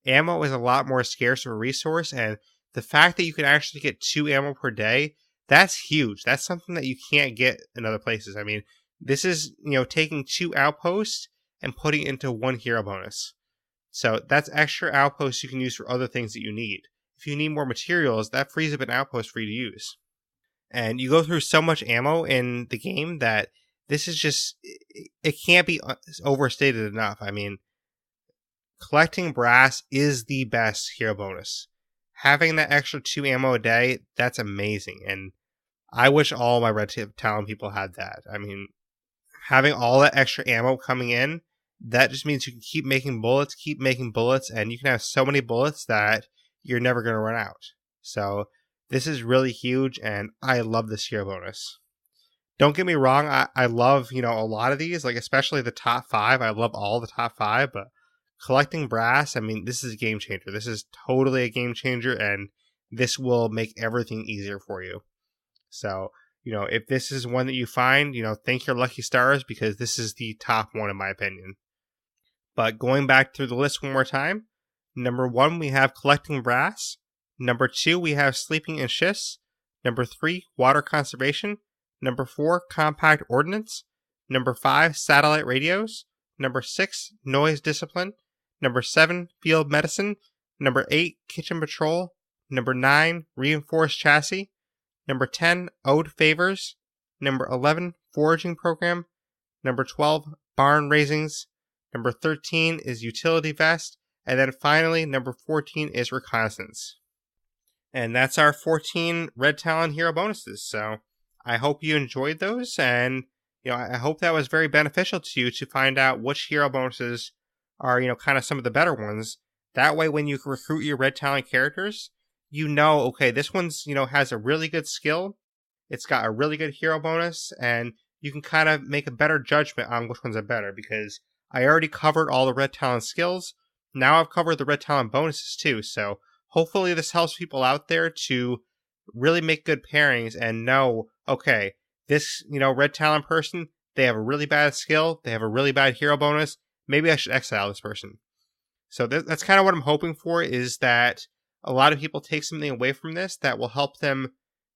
Ammo is a lot more scarce of a resource, and the fact that you can actually get 2 ammo per day, that's huge. That's something that you can't get in other places. I mean, this is, taking 2 outposts and putting it into 1 hero bonus. So that's extra outposts you can use for other things that you need. If you need more materials, that frees up an outpost for you to use. And you go through so much ammo in the game that this is just, it can't be overstated enough. I mean, collecting brass is the best hero bonus. Having that extra 2 ammo a day, that's amazing. And I wish all my Red Talon people had that. I mean, having all that extra ammo coming in, that just means you can keep making bullets, and you can have so many bullets that you're never going to run out. So this is really huge, and I love this hero bonus. Don't get me wrong, I love, a lot of these, like especially the top 5. I love all the top 5, but collecting brass, I mean, this is a game changer. This is totally a game changer, and this will make everything easier for you. So, if this is one that you find, thank your lucky stars because this is the top one in my opinion. But going back through the list one more time, number 1, we have collecting brass. Number 2, we have sleeping in shifts. Number 3, water conservation. Number 4, compact ordnance. Number 5, satellite radios. Number 6, noise discipline. Number 7, field medicine. Number 8, kitchen patrol. Number 9, reinforced chassis. Number 10, ode favors. Number 11, foraging program. Number 12, barn raisings. Number 13 is utility vest. And then finally, number 14 is reconnaissance. And that's our 14 Red Talon hero bonuses. So I hope you enjoyed those, and I hope that was very beneficial to you to find out which hero bonuses are kind of some of the better ones. That way, when you recruit your Red Talon characters, okay, this one's has a really good skill, it's got a really good hero bonus, and you can kind of make a better judgment on which ones are better. Because I already covered all the Red Talon skills. Now I've covered the Red Talon bonuses too. So hopefully this helps people out there to really make good pairings and know, okay, this, Red Talon person, they have a really bad skill, they have a really bad hero bonus, maybe I should exile this person. So that's kind of what I'm hoping for, is that a lot of people take something away from this that will help them,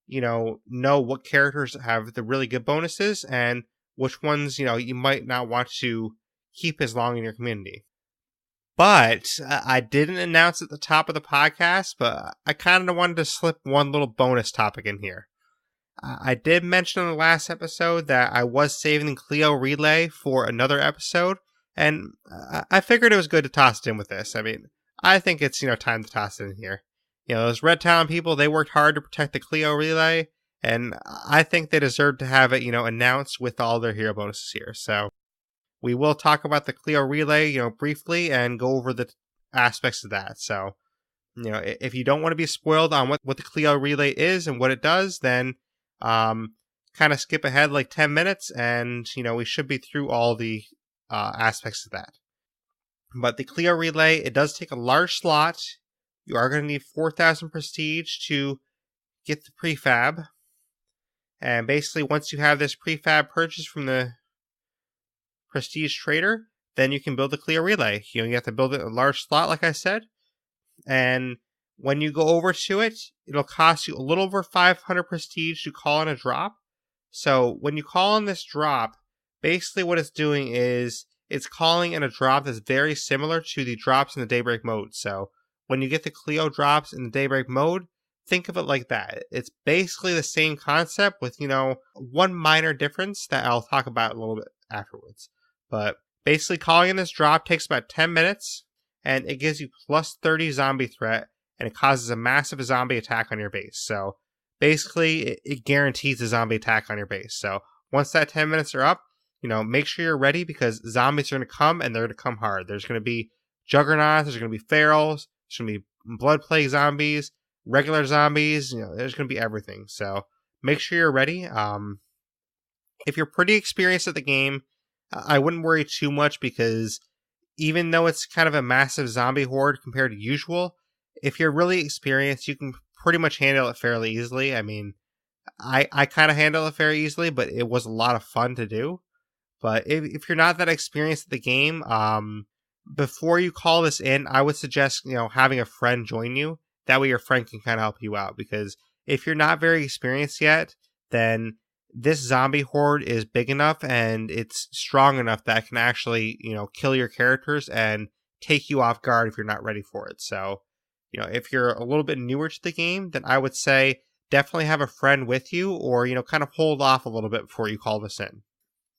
know what characters have the really good bonuses and which ones, you might not want to keep as long in your community. But I didn't announce at the top of the podcast, but I kind of wanted to slip one little bonus topic in here. I did mention in the last episode that I was saving the Clio Relay for another episode, and I figured it was good to toss it in with this. I mean, I think it's, time to toss it in here. Those Red Talon people, they worked hard to protect the Clio Relay, and I think they deserve to have it, announced with all their hero bonuses here. So we will talk about the Clio Relay, briefly and go over the aspects of that. So, if you don't want to be spoiled on what the Clio Relay is and what it does, then kind of skip ahead like 10 minutes and, we should be through all the aspects of that. But the Clio Relay, it does take a large slot. You are going to need 4,000 prestige to get the prefab. And basically, once you have this prefab purchased from the prestige trader, then you can build the Clio Relay. You have to build it in a large slot, like I said. And when you go over to it, it'll cost you a little over 500 prestige to call in a drop. So when you call in this drop, basically what it's doing is it's calling in a drop that's very similar to the drops in the Daybreak mode. So when you get the Clio drops in the Daybreak mode, think of it like that. It's basically the same concept with, one minor difference that I'll talk about a little bit afterwards. But basically calling in this drop takes about 10 minutes, and it gives you plus 30 zombie threat, and it causes a massive zombie attack on your base. So basically, it guarantees a zombie attack on your base. So once that 10 minutes are up, make sure you're ready because zombies are going to come, and they're going to come hard. There's going to be juggernauts, there's going to be ferals, there's going to be blood plague zombies, regular zombies, there's going to be everything. So make sure you're ready. If you're pretty experienced at the game, I wouldn't worry too much because even though it's kind of a massive zombie horde compared to usual, if you're really experienced, you can pretty much handle it fairly easily. I mean, I kind of handle it very easily, but it was a lot of fun to do. But if you're not that experienced at the game, before you call this in, I would suggest, having a friend join you. That way your friend can kind of help you out. Because if you're not very experienced yet, then this zombie horde is big enough and it's strong enough that it can actually, kill your characters and take you off guard if you're not ready for it. So, if you're a little bit newer to the game, then I would say definitely have a friend with you or, kind of hold off a little bit before you call this in.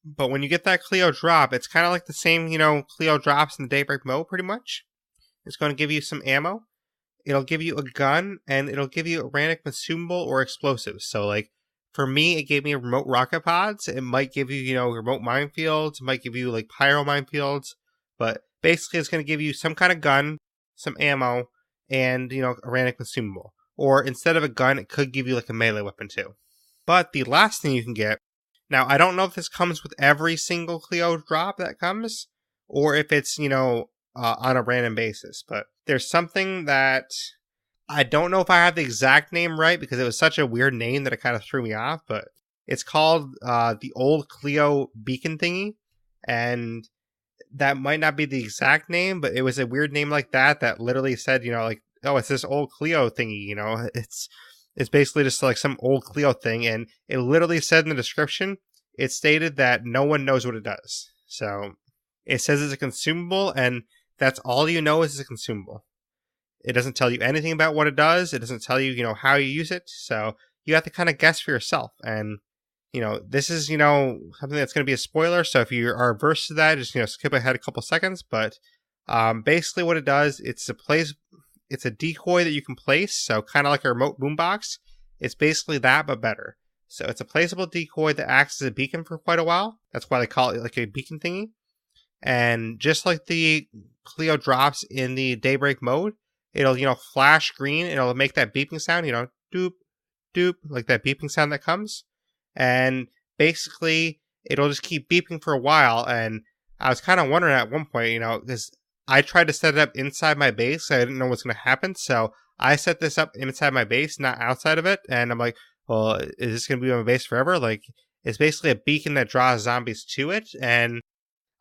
But when you get that Clio drop, it's kind of like the same, Clio drops in the Daybreak mode pretty much. It's going to give you some ammo. It'll give you a gun and it'll give you a random consumable or explosives. So like, for me, it gave me remote rocket pods. It might give you, remote minefields. It might give you, like, pyro minefields. But basically, it's going to give you some kind of gun, some ammo, and, a random consumable. Or instead of a gun, it could give you, like, a melee weapon, too. But the last thing you can get... Now, I don't know if this comes with every single Clio drop that comes, or if it's, on a random basis. But there's something that... I don't know if I have the exact name right because it was such a weird name that it kind of threw me off, but it's called the old Clio Beacon thingy, and that might not be the exact name, but it was a weird name like that literally said, oh, it's this old Clio thingy, it's basically just like some old Clio thing, and it literally said in the description, it stated that no one knows what it does. So it says it's a consumable, and that's all you know is it's a consumable. It doesn't tell you anything about what it does. It doesn't tell you, how you use it. So you have to kind of guess for yourself. And, this is, something that's going to be a spoiler. So if you are averse to that, just, skip ahead a couple seconds. But basically what it does, it's a decoy that you can place. So kind of like a remote boombox. It's basically that, but better. So it's a placeable decoy that acts as a beacon for quite a while. That's why they call it like a beacon thingy. And just like the Clio drops in the Daybreak mode, it'll, flash green, and it'll make that beeping sound, doop, doop, like that beeping sound that comes. And basically, it'll just keep beeping for a while. And I was kind of wondering at one point, because I tried to set it up inside my base, so I didn't know what's going to happen. So I set this up inside my base, not outside of it. And I'm like, well, is this going to be on my base forever? Like, it's basically a beacon that draws zombies to it. And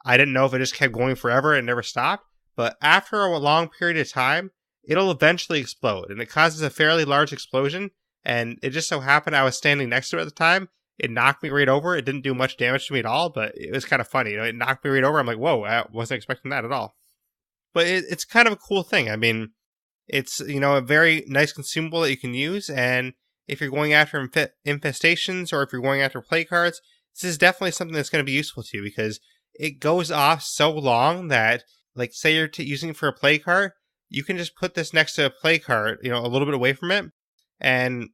I didn't know if it just kept going forever and never stopped. But after a long period of time, it'll eventually explode, and it causes a fairly large explosion, and it just so happened I was standing next to it at the time. It knocked me right over. It didn't do much damage to me at all, but it was kind of funny. It knocked me right over. I'm like, whoa, I wasn't expecting that at all. But it's kind of a cool thing. I mean, it's, a very nice consumable that you can use, and if you're going after infestations or if you're going after play cards, this is definitely something that's going to be useful to you because it goes off so long that, like, say you're using it for a play card, you can just put this next to a play card, a little bit away from it, and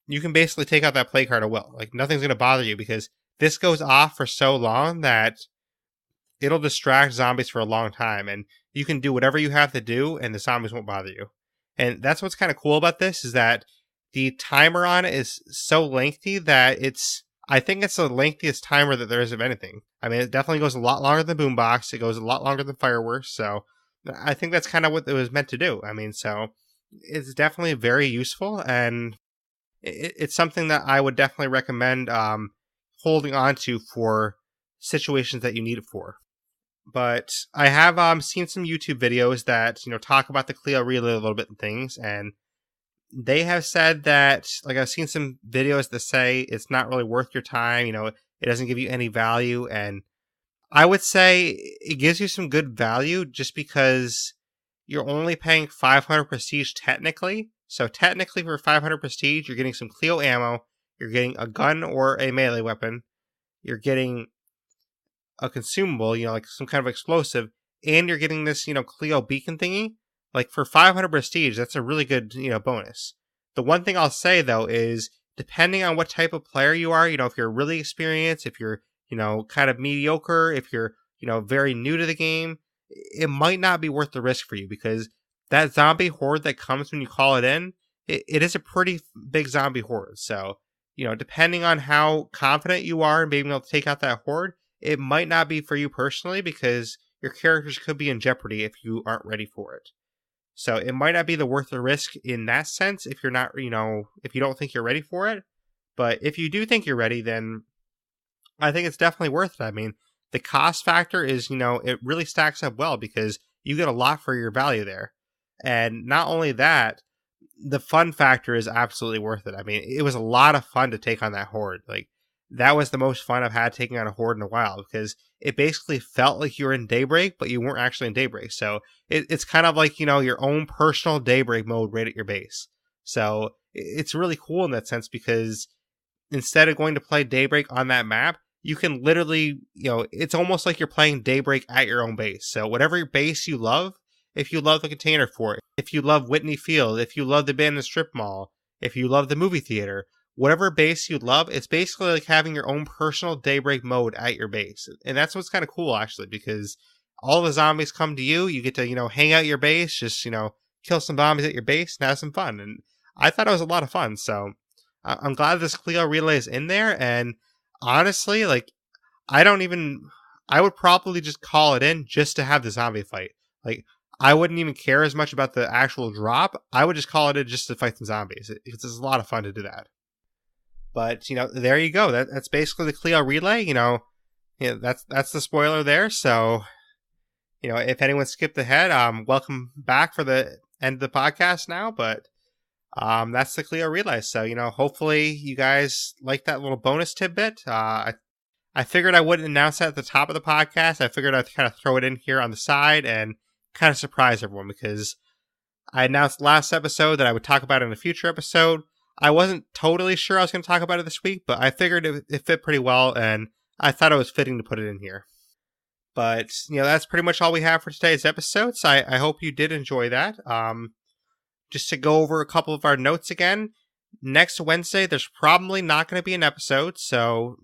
you can basically take out that play card at will. Like, nothing's going to bother you because this goes off for so long that it'll distract zombies for a long time, and you can do whatever you have to do, and the zombies won't bother you. And that's what's kind of cool about this, is that the timer on it is so lengthy that I think it's the lengthiest timer that there is of anything. I mean, it definitely goes a lot longer than Boombox. It goes a lot longer than Fireworks. So I think that's kind of what it was meant to do. I mean, so it's definitely very useful, and it's something that I would definitely recommend holding on to for situations that you need it for. But I have seen some YouTube videos that talk about the Clio Relay a little bit and things, and they have said that, like, I've seen some videos that say it's not really worth your time. It doesn't give you any value, and I would say it gives you some good value just because you're only paying 500 prestige technically. So technically for 500 prestige, you're getting some Clio ammo, you're getting a gun or a melee weapon, you're getting a consumable, like some kind of explosive, and you're getting this, Clio Beacon thingy. Like, for 500 prestige, that's a really good, bonus. The one thing I'll say, though, is depending on what type of player you are, if you're really experienced, if you're, kind of mediocre, if you're, very new to the game, it might not be worth the risk for you because that zombie horde that comes when you call it in, it is a pretty big zombie horde. So, depending on how confident you are in being able to take out that horde, it might not be for you personally because your characters could be in jeopardy if you aren't ready for it. So it might not be worth the risk in that sense if you're not, if you don't think you're ready for it. But if you do think you're ready, then I think it's definitely worth it. I mean, the cost factor is, it really stacks up well because you get a lot for your value there. And not only that, the fun factor is absolutely worth it. I mean, it was a lot of fun to take on that horde. Like, that was the most fun I've had taking on a horde in a while because it basically felt like you were in Daybreak, but you weren't actually in Daybreak. So it's kind of like, your own personal Daybreak mode right at your base. So it's really cool in that sense because instead of going to play Daybreak on that map, you can literally, it's almost like you're playing Daybreak at your own base. So whatever base you love, if you love the container fort, if you love Whitney Field, if you love the abandoned strip mall, if you love the movie theater, whatever base you love, it's basically like having your own personal Daybreak mode at your base. And that's what's kind of cool, actually, because all the zombies come to you. You get to, hang out your base, just, kill some zombies at your base and have some fun. And I thought it was a lot of fun. So I'm glad this Clio Relay is in there. And honestly, like, I would probably just call it in just to have the zombie fight. Like, I wouldn't even care as much about the actual drop. I would just call it in just to fight some zombies. It's a lot of fun to do that. But, there you go. That's basically the Clio Relay. That's the spoiler there. So, if anyone skipped ahead, welcome back for the end of the podcast now. But that's the Clio Relay. So, hopefully you guys like that little bonus tidbit. I figured I wouldn't announce that at the top of the podcast. I figured I'd kind of throw it in here on the side and kind of surprise everyone because I announced last episode that I would talk about it in a future episode. I wasn't totally sure I was going to talk about it this week, but I figured it fit pretty well, and I thought it was fitting to put it in here. But, that's pretty much all we have for today's episode, so I hope you did enjoy that. Just to go over a couple of our notes again, next Wednesday, there's probably not going to be an episode, so,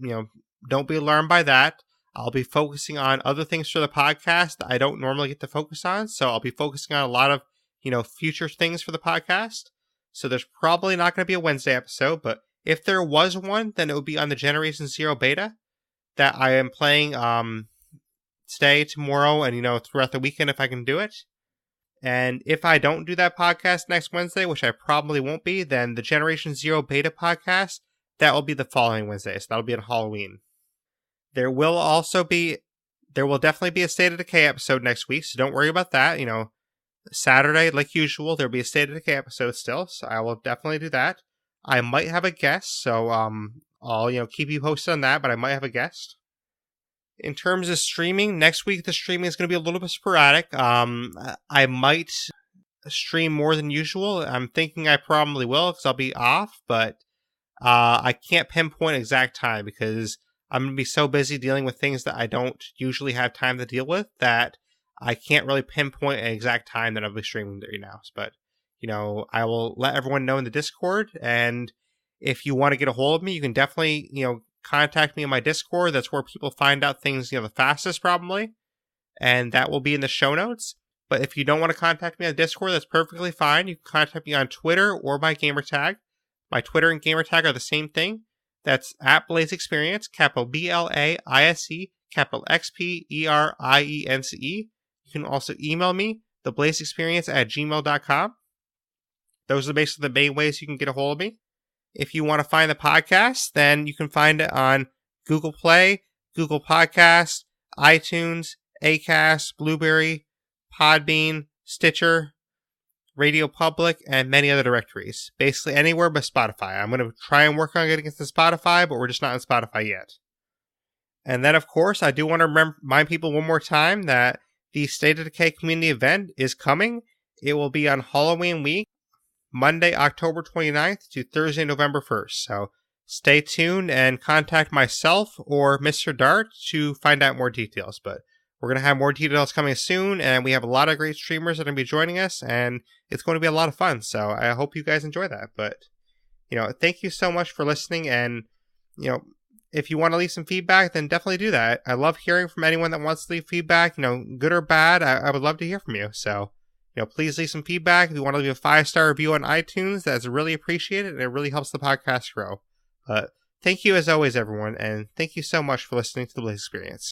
don't be alarmed by that. I'll be focusing on other things for the podcast that I don't normally get to focus on, so I'll be focusing on a lot of, future things for the podcast. So there's probably not going to be a Wednesday episode, but if there was one, then it would be on the Generation Zero beta that I am playing today, tomorrow, and throughout the weekend if I can do it. And if I don't do that podcast next Wednesday, which I probably won't be, then the Generation Zero beta podcast, that will be the following Wednesday. So that'll be on Halloween. There will definitely be a State of Decay episode next week, so don't worry about that. Saturday, like usual, there'll be a State of Decay episode still, so I will definitely do that. I might have a guest, so I'll keep you posted on that, but I might have a guest. In terms of streaming, next week the streaming is going to be a little bit sporadic. I might stream more than usual. I'm thinking I probably will because I'll be off, but I can't pinpoint exact time because I'm going to be so busy dealing with things that I don't usually have time to deal with that I can't really pinpoint an exact time that I'll be streaming right now. But, I will let everyone know in the Discord, and if you want to get a hold of me, you can definitely, contact me on my Discord. That's where people find out things, the fastest probably, and that will be in the show notes. But if you don't want to contact me on Discord, that's perfectly fine. You can contact me on Twitter or my gamertag. My Twitter and gamertag are the same thing. That's at Blaise XPerience, capital BLAISE, capital XPerience. You can also email me, theblaisexperience@gmail.com. Those are basically the main ways you can get a hold of me. If you want to find the podcast, then you can find it on Google Play, Google Podcasts, iTunes, Acast, Blueberry, Podbean, Stitcher, Radio Public, and many other directories. Basically anywhere but Spotify. I'm going to try and work on getting into Spotify, but we're just not on Spotify yet. And then, of course, I do want to remind people one more time that the State of Decay community event is coming. It will be on Halloween week, Monday, October 29th to Thursday, November 1st. So stay tuned and contact myself or Mr. Dart to find out more details. But we're going to have more details coming soon, and we have a lot of great streamers that are going to be joining us, and it's going to be a lot of fun. So I hope you guys enjoy that. But, thank you so much for listening, and, if you want to leave some feedback, then definitely do that. I love hearing from anyone that wants to leave feedback, good or bad. I would love to hear from you. So, please leave some feedback. If you want to leave a 5-star review on iTunes, that's really appreciated, and it really helps the podcast grow. But thank you as always, everyone, and thank you so much for listening to the Blaise XPerience.